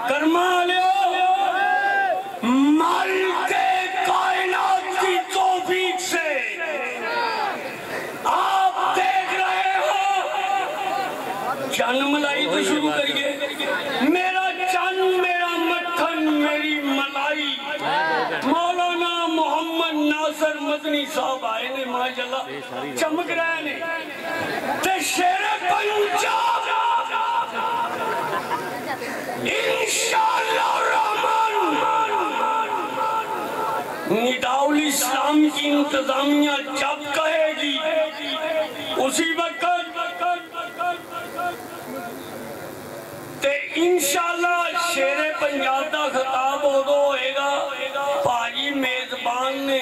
کرما لیا مالک کائنات کی توفیق سے آپ دیکھ رہے ہو چند ملائی تو شروع کریے میرا چند میرا مکھن میری ملائی مولانا محمد ناصر مدنی صاحب آئے نے ماشاءاللہ چمک رہے نے تے شیر پنجاب انشاءاللہ الرحمن نداء الاسلام کی انتظامیہ جب کہے گی اسی وقت تے انشاءاللہ شیر پنجاب دا خطاب ادو ہوئے گا بھائی میزبان نے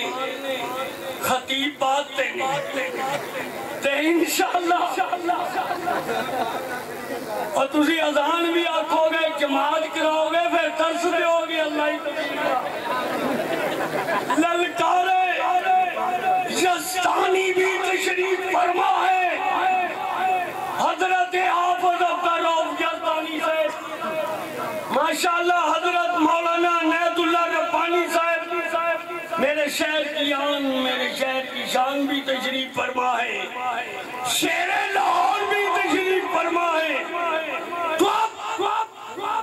خطیب بات تے انشاءاللہ اور تسی اذان بھی آکھو گے جماعت کراؤ گے پھر ترس دے ہوگی اللہ للکارے یزدانی بھی تشریف فرما ہے حضرت حافظ عبدالرؤف یزدانی سے ماشاءاللہ حضرت مولانا نیت اللہ ربانی صاحب میرے شہر کی آن میرے شہر کی شان بھی تشریف فرما ہے شیر لاہور بھی تشریف فرما ہے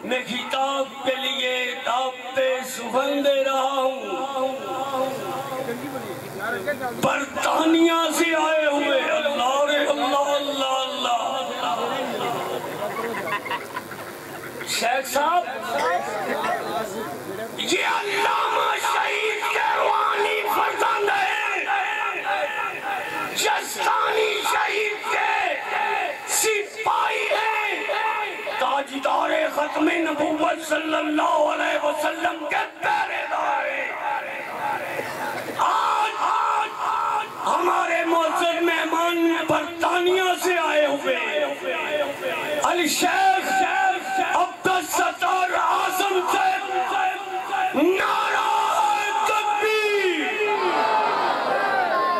میں خطاب کے لیے تاب پہ سخن دے رہا ہوں برطانیہ سے آئے ہوئے اللہ رے اللہ اللہ اللہ شیخ صاحب یہ علامہ شہید کیروانی فرزند ہے یزدانی شہید کے سپاہی ہیں تاجدار ختم نبوت صلی اللہ علیہ وسلم کے پہرے دار آج ہمارے معزز مہمان برطانیہ سے آئے ہوئے الشیخ عبدالستار اعظم صاحب نعرہ تکبیر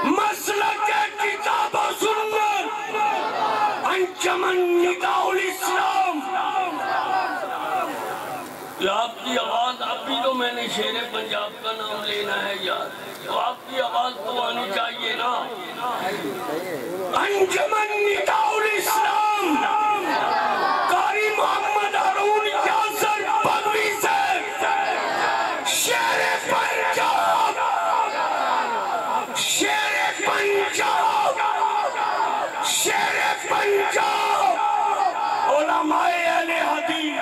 مسلک کتاب و سنت انجمن نداء الاسلام آپ کی آواز ابھی تو میں نے شیر پنجاب کا نام لینا ہے یار تو آپ کی آواز تو آنی چاہیے نا انجمن نداء الاسلام قاری محمد ہارون یاسر بغوی سے شیر پنجاب شیر پنجاب شیر پنجاب علماء اہل حدیث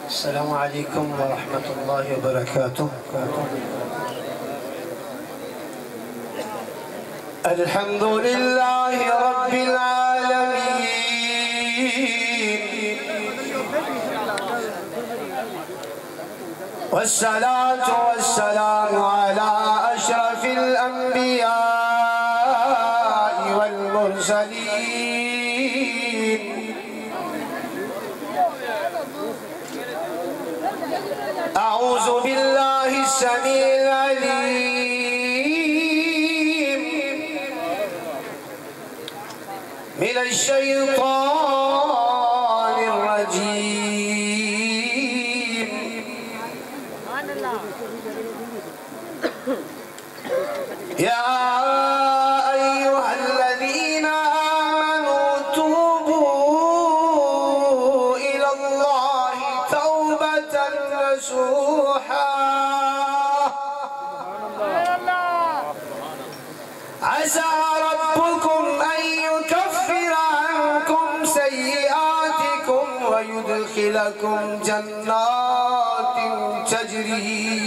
السلام علیکم ورحمۃ اللہ وبرکاتہ الحمد للہ رب العالمین والصلاة والسلام على أشرف الأنبياء والمرسلين أعوذ بالله السميع العليم من الشيطان الرجيم يا أيها الذين آمنوا توبوا إلى الله توبة نصوحا عسى ربكم أن يكفر عنكم سيئاتكم ويدخلكم جنات تجري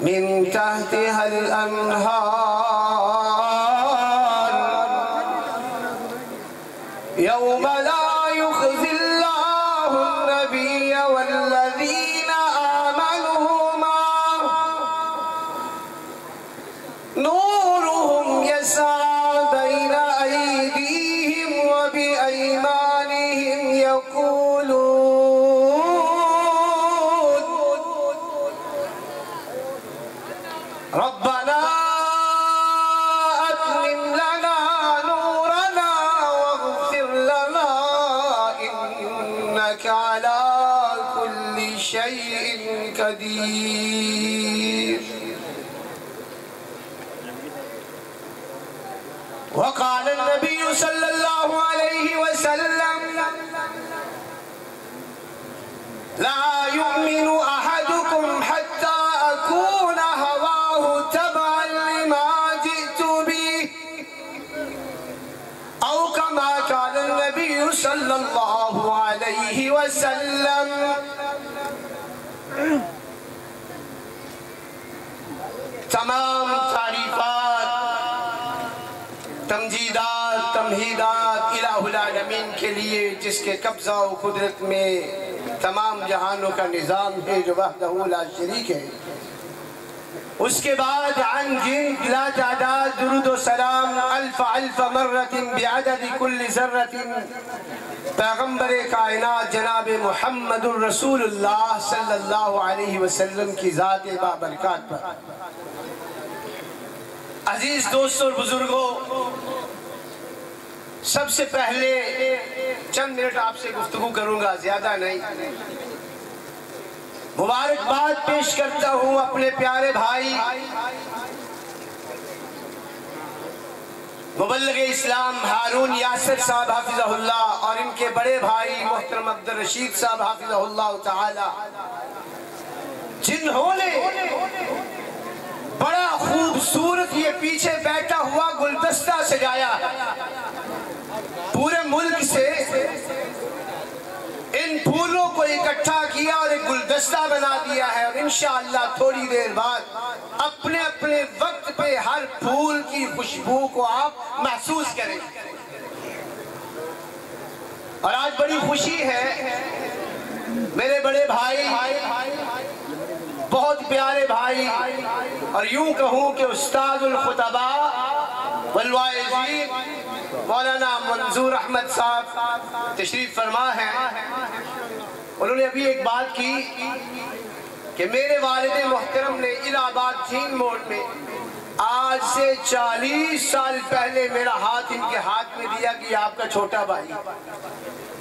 من تحتها الأنهار يوم لا يخزي الله النبي والذين آمنوا معه نورهم يسعى بين أيديهم وبأيمانهم يقولون إنك على كل شيء قدير. وقال النبي صلى الله عليه وسلم لا يؤمن أحدكم حتى أكون هواه تبعا لما جئت به أو كما قال النبي صلى الله عليه وسلم. تمام تعریفات، تمجیدات، تمہیدات الہ العالمین کے لیے جس کے قبضہ و قدرت میں تمام جہانوں کا نظام ہے، جو وحدہ لا شریک ہے. اس کے بعد عن جن لا تعداد درود و سلام الف الف مرت بعدد کل ذرت پیغمبر کائنات جناب محمد الرسول اللہ صلی اللہ علیہ وسلم کی ذات بابرکات پر. عزیز دوستوں اور بزرگوں، سب سے پہلے چند منٹ آپ سے گفتگو کروں گا، زیادہ نہیں. مبارکباد پیش کرتا ہوں اپنے پیارے بھائی مبلغ اسلام ہارون یاسر صاحب حافظہ اللہ اور ان کے بڑے بھائی محترم عبدالرشید صاحب حافظہ اللہ تعالی، جنہوں نے بڑا خوبصورت یہ پیچھے بیٹھا ہوا گلدستہ سجایا. پورے ملک سے ان پھولوں کو اکٹھا کیا اور ایک گلدستہ بنا دیا ہے، اور انشاءاللہ تھوڑی دیر بعد اپنے اپنے وقت پہ ہر پھول کی خوشبو کو آپ محسوس کریں. اور آج بڑی خوشی ہے، میرے بڑے بھائی، بہت پیارے بھائی، اور یوں کہوں کہ استاد الخطباء والواعظین مولانا منظور احمد صاحب تشریف فرما ہیں. انہوں نے ابھی ایک بات کی کہ میرے والد محترم نے الہ آباد تھین موڑ میں آج سے 40 سال پہلے میرا ہاتھ ان کے ہاتھ میں دیا کہ آپ کا چھوٹا بھائی.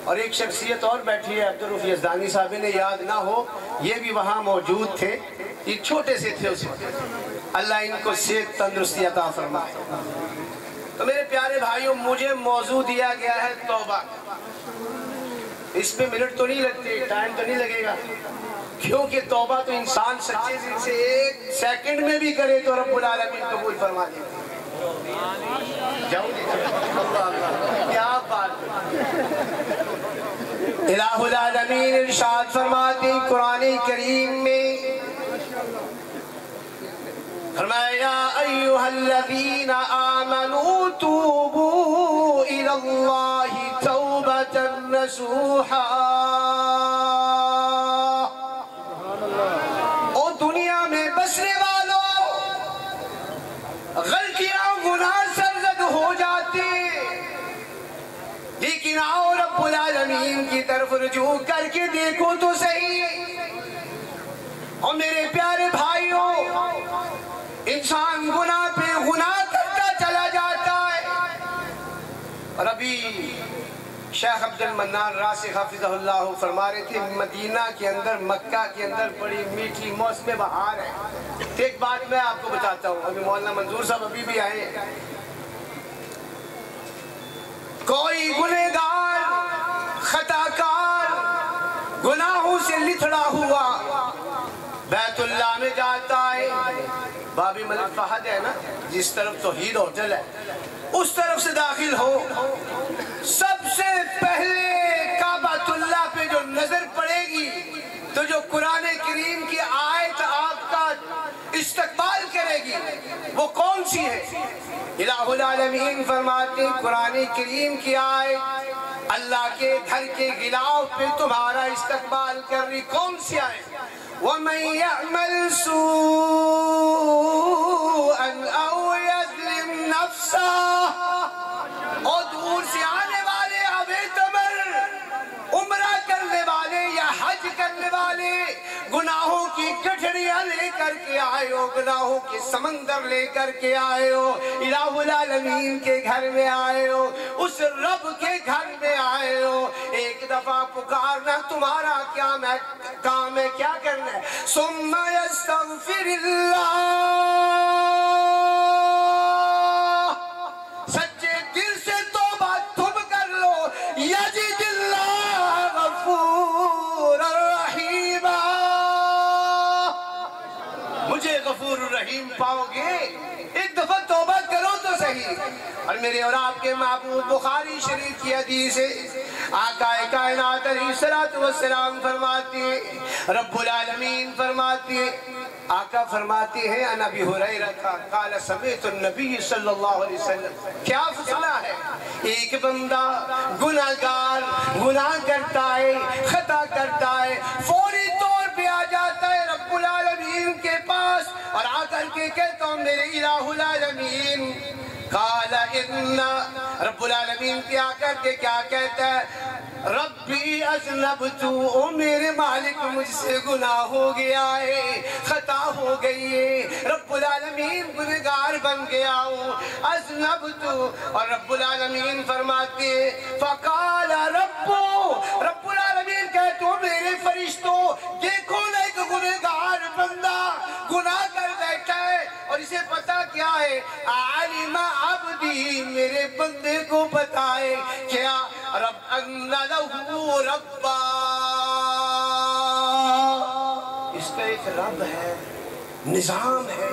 اور ایک شخصیت اور بیٹھی ہے، عبدالرؤف یزدانی صاحب، نے یاد نہ ہو یہ بھی وہاں موجود تھے، یہ چھوٹے سے تھے اس وقت. اللہ ان کو صحت تندرستی عطا فرمائے. تو میرے پیارے بھائیوں، مجھے موضوع دیا گیا ہے توبہ. اس پہ منٹ تو نہیں لگتے، ٹائم تو نہیں لگے گا، کیونکہ توبہ تو انسان سچے دل سے ایک سیکنڈ میں بھی کرے تو رب العالمین قبول فرما دے. جاؤں کیا بات. الہ العالمین ارشاد فرماتے ہیں قرآن کریم میں، فرمایا یا ایہا الذین آمنوا توبوا الی اللہ توبۃ نصوحا. او دنیا میں بسنے والوں، غلطیاں گناہ سرزد ہو جاتے، لیکن آؤ رب العالمین کی طرف رجوع کر کے دیکھو تو صحیح. اور میرے پیارے بھائیوں، انسان گناہ پہ گناہ کرتا چلا جاتا ہے. اور ابھی شیخ عبد المنان راسخ حافظہ اللہ فرما رہے تھے مدینہ کے اندر، مکہ کے اندر بڑی میٹھی موسم بہار ہے. ایک بات میں آپ کو بتاتا ہوں، ابھی مولانا منظور صاحب ابھی بھی آئے. کوئی گنہگار خطاکار گناہوں سے لتھڑا ہوا بیت اللہ میں جاتا ہے. بابی ملک فہد ہے نا، جس طرف توحید ہوٹل ہے، اس طرف سے داخل ہو، سب سے پہلے کعبۃ اللہ پہ جو نظر پڑے گی تو جو قرآن کریم کی آیت آپ کا استقبال کرے گی وہ کون سی ہے؟ الہ العالمین فرماتے ہیں قرآن کریم کی آیت اللہ کے گھر کے غلاف پہ تمہارا استقبال کر رہی کون سی آیت؟ وَمَنْ يَعْمَلْ سُوءًا أَوْ يَظْلِمْ نَفْسَهُ. اور دور سے آنے والے عبیدمر، عمرہ کرنے والے یا حج کرنے والے، گناہوں کی گٹھڑی دریا لے کر کے آئے ہو, گناہوں کے سمندر لے کر کے آئے ہو, الہ العالمین کے گھر میں آئے ہو, اس رب کے گھر میں آئے ہو. ایک دفعہ پکارنا تمہارا کیا کام ہے, کیا کرنا ہے؟ ثم یستغفر اللہ, سچے دل سے توبہ تم کر لو, یجد اللہ غفور الرحیم, مجھے غفور الرحیم پاؤ گے. ایک دفعہ توبہ کرو تو صحیح. اور میرے اور آپ کے محبوب بخاری شریف کی حدیث ہے, آقا کائنات علیہ الصلوۃ والسلام فرماتے ہیں, رب العالمین فرماتے ہیں, آقا فرماتے ہیں, ان ابی ہریرہ قال سمعت النبی صلی اللہ علیہ وسلم. کیا فضلہ ہے, ایک بندہ گناہگار گناہ کرتا ہے, خطا کرتا ہے, فوری طور پہ آ جاتا ہے رب العالمین کے پاس اور آ کر کے کہتا ہوں میرے الہ العالمین, قال ان, رب العالمین کے آ کر کے کیا کہتا ہے, ربی اذنبت, او میرے مالک مجھ سے گناہ ہو گیا ہے, خطا ہو گئی ہے, رب العالمین گنہگار بن گیا ہوں, اذنبت. اور رب العالمین فرماتے ہیں فقال رب العالمین کہتے ہو میرے فرشتوں دیکھو نا ایک گنہگار بندہ گناہ کر بیٹھا ہے اور اسے پتا کیا ہے, علم عبدی, میرے بندے کو پتا ہے کیا, رب ان لہو ربا, اس کا ایک رب ہے, نظام ہے,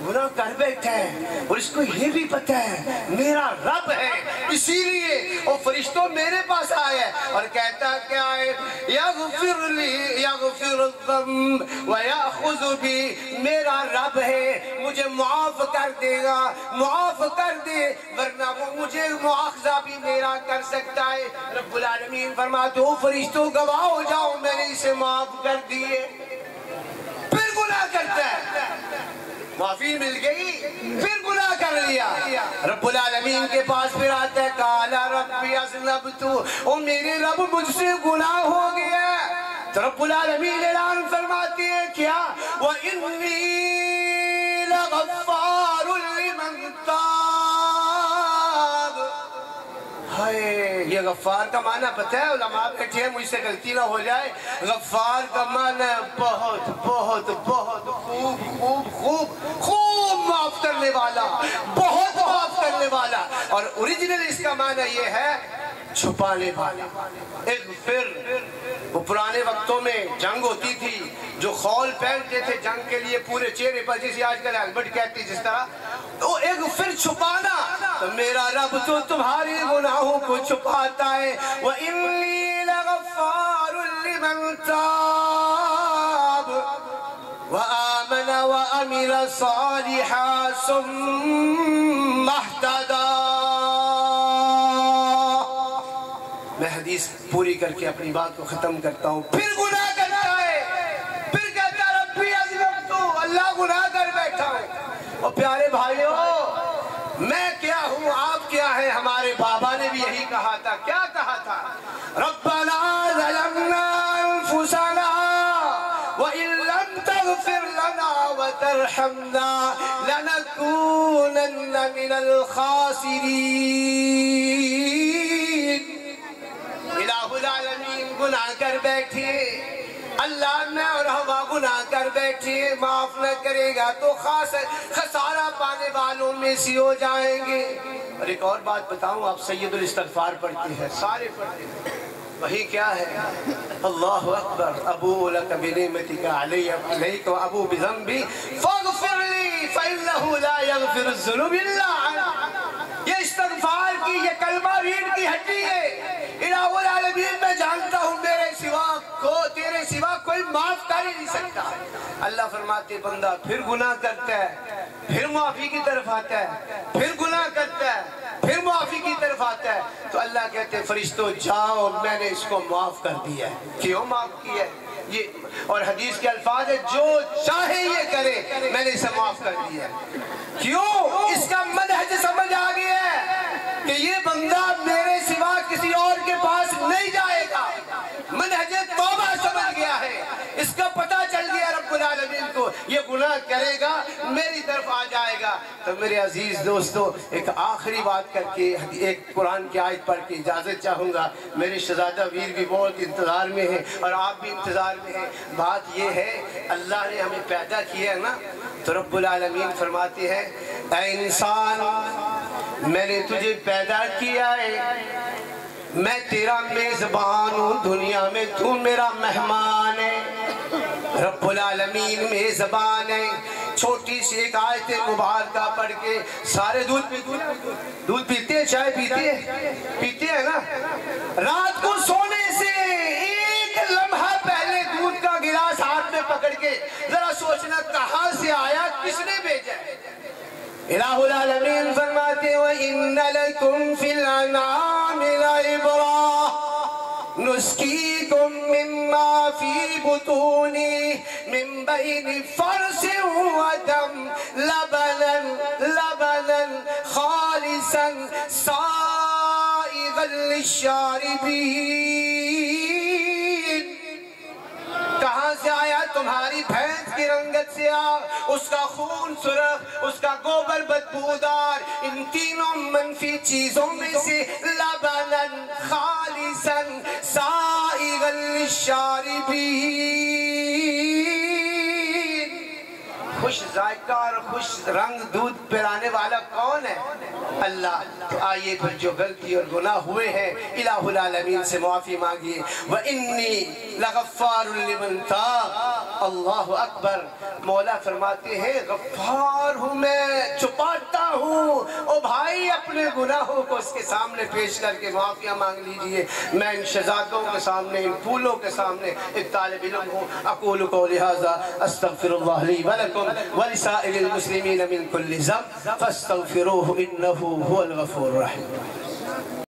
گناہ کر بیٹھا ہے اور اس کو یہ بھی پتا ہے میرا رب ہے, اسی لیے وہ فرشتوں میرے پاس آیا ہے اور کہتا کیا ہے, یغفر لی یغفر الذنب ویأخذ بی, میرا رب ہے مجھے معاف کر دے گا, معاف کر دے, ورنہ وہ مجھے مواخذہ بھی میرا کر سکتا ہے. رب العالمین فرماتے ہو فرشتوں گواہ ہو جاؤ میں نے اسے معاف کر دیے, پھر گناہ کرتا ہے, معافی مل گئی, پھر گناہ کر لیا, رب العالمین کے پاس پھر آتا ہے, قال ربی اذنبت, او میرے رب مجھ سے گناہ ہو گیا. تو رب العالمین اعلان فرماتے ہیں کیا, وَإِنِّي لَغَفَّارٌ لِمَنْ تَابَ. ہائے, یہ غفار کا معنی پتہ ہے, علماء بیٹھے ہیں مجھ سے غلطی نہ ہو جائے, غفار کا معنی بہت بہت بہت خوب خوب خوب خوب معاف کرنے والا, بہت معاف کرنے والا. اور اوریجنل اس کا معنی یہ ہے چھپانے والا. ایک پھر وہ پرانے وقتوں میں جنگ ہوتی تھی, جو خول پہنتے تھے جنگ کے لیے پورے چہرے پر, جسے آج کل ہیلمٹ کہتی جس طرح, تو ایک پھر چھپانا, تو میرا رب تو تمہارے گناہوں کو چھپاتا ہے. وَإِنِّي لَغَفَّارٌ لِمَنْ تَابَ وَآمَنَ وَأَمِلَ صَالِحًا ثُمَّ اهْتَدَىٰ. میں حدیث پوری کر کے اپنی بات کو ختم کرتا ہوں. پھر گناہ کرتا ہے, پھر کہتا ربی اذنبت, اللہ گناہ کر بیٹھا ہوں. اور پیارے بھائیوں, میں کیا ہوں آپ کیا ہیں, ہمارے بابا نے بھی یہی کہا تھا. کیا کہا تھا, ربنا ظلمنا انفسنا وَإِن لَمْ تَغْفِرْ لَنَا وَتَرْحَمْنَا لَنَكُونَنَّ مِنَ الْخَاسِرِينَ. الہ العالمین گناہ کر بیٹھے, اللہ میں اور ہوا گناہ کر بیٹھے, معاف نہ کرے گا تو خسارہ پانے والوں میں سے ہو جائیں گے. اور ایک اور بات بتاؤں, آپ سید الاستغفار پڑھتے ہیں, سارے پڑھتے ہیں, وہی کیا ہے, اللہ اکبر, ابو لک بنعمتک علیک و ابو بذنبی فاغفر لی فإنہ لا یغفر الذنوب الا انت. یہ استغفار کی, یہ کلمہ ریڑھ کی ہڈی ہے. الہ العالمین میں جانتا ہوں میرے سوا کو, تیرے سوا کوئی معاف کر ہی نہیں سکتا. اللہ فرماتے بندہ پھر گناہ کرتا ہے, پھر معافی کی طرف آتا ہے, پھر گناہ کرتا ہے, پھر معافی کی طرف آتا ہے, تو اللہ کہتے ہیں فرشتوں جاؤ میں نے اس کو معاف کر دیا ہے. کیوں معاف کیا ہے یہ, اور حدیث کے الفاظ ہے جو چاہے یہ کرے میں نے اسے معاف کر دیا ہے. کیوں, اس کا منہج سمجھ آ گیا ہے کہ یہ بندہ میرے سوا کسی اور کے پاس نہیں جائے گا. منہج توبہ سمجھ گیا ہے, اس کا پتہ چل گیا رب العالمین کو گناہ کرے گا میری طرف آ جائے گا۔ تو میرے عزیز دوستو ایک آخری بات کر کے ایک قرآن کی آیت پڑھ کے اجازت چاہوں گا۔ میرے شہزادہ ویر بھی بہت انتظار میں ہیں اور آپ بھی انتظار میں ہیں۔ بات یہ ہے اللہ نے ہمیں پیدا کیا ہے نا، تو رب العالمین فرماتے ہیں اے انسان میں نے تجھے پیدا کیا ہے، میں تیرا میزبان ہوں دنیا میں، تو میرا مہمان ہے۔ رب العالمین میزبان ہے۔ چھوٹی سی ایک آیت مبارکہ پڑھ کے سارے دودھ پیتے ہیں، چائے پیتے ہیں نا۔ رات کو سونے سے ایک لمحہ پہلے دودھ کا گلاس ہاتھ میں پکڑ کے ذرا سوچنا کہاں سے آیا، کس نے بھیجا ہے۔ الہ العالمین فرماتے ہیں وَإِنَّ لَكُمْ فِي الْأَنْعَامِ لَعِبْرَةً نُسْقِيكُم مِّمَّا فِي بُطُونِهِ مِن بَيْنِ فَرْثٍ وَدَمٍ لَبَنًا خَالِصًا سَائِغًا لِّلشَّارِبِينَ۔ کہاں سے آیا؟ تمہاری بھینس کی رنگت سے اس کا خون سرخ، اس کا گوبر بدبودار، ان تینوں منفی چیزوں میں سے لبناً خالصاً سائغاً للشاربین۔ خوش ذائقہ اور خوش رنگ دودھ پلانے والا کون ہے؟ اللہ۔ تو آئیے پھر جو غلطی اور گناہ ہوئے ہیں الہ العالمین سے معافی مانگیے۔ وَإِنِّي لَغَفَّارٌ لِمَن تاب۔ اللہ اکبر۔ مولا فرماتے ہیں غفار ہوں میں، چھپاتا ہوں۔ او بھائی اپنے گناہوں کو اس کے سامنے پیش کر کے معافیاں مانگ لیجئے۔ میں ان شہزادوں کے سامنے، ان پھولوں کے سامنے ایک طالب علم ہوں۔ اقول قولی ھذا استغفر اللہ لی ولکم ولسائر المسلمین من کل ذنب فاستغفروہ انہ هو الغفور الرحیم۔